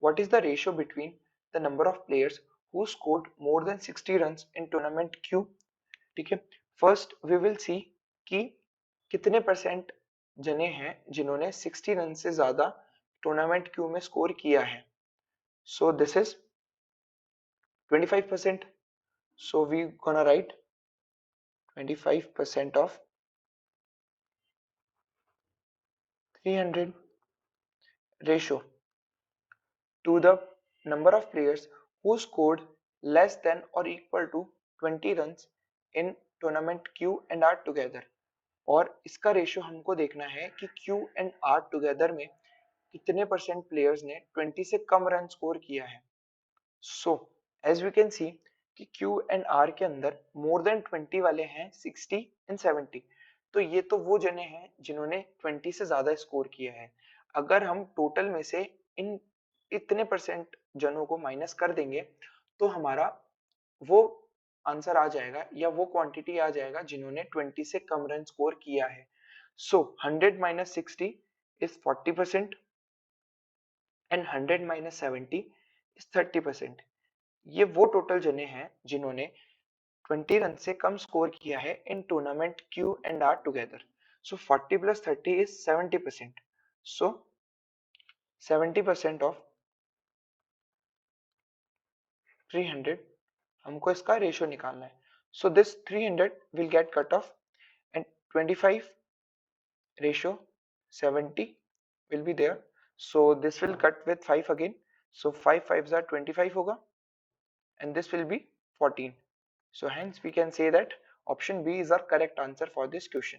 what is the ratio between the number of players who scored more than 60 runs in tournament Q? ठीक है, first we will see कि कितने percent जने हैं जिन्होंने 60 run से ज्यादा टूर्नामेंट क्यू में स्कोर किया है. So this is 25%. So we gonna write 25% of 300 ratio to the number of players who scored less than or equal to 20 runs in tournament Q and R together. और इसका ratio हमको देखना है कि Q and R together में कितने percent players ने 20 से कम रन स्कोर किया है. So as we can see कि Q and R के अंदर मोर देन 20 वाले हैं 60 एंड 70. तो ये तो वो जने हैं जिन्होंने 20 से ज्यादा स्कोर किया है. अगर हम टोटल में से इन इतने परसेंट जनों को माइनस कर देंगे तो हमारा वो आंसर आ जाएगा या वो क्वांटिटी आ जाएगा जिन्होंने 20 से कम रन स्कोर किया है. सो 100 minus 60 is 40% and 100 minus 70 is 30%. ये वो टोटल जने हैं जिन्होंने 20 रन से कम स्कोर किया है in tournament Q and R together. So 40 plus 30 is 70%. So 70% of 300 हमको इसका रेशियो निकालना है. So this 300 will get cut off and 25 ratio 70 will be there. So this will cut with 5 again. So 5 5s are 25 होगा and this will be 14. So hence we can say that option B is our correct answer for this question.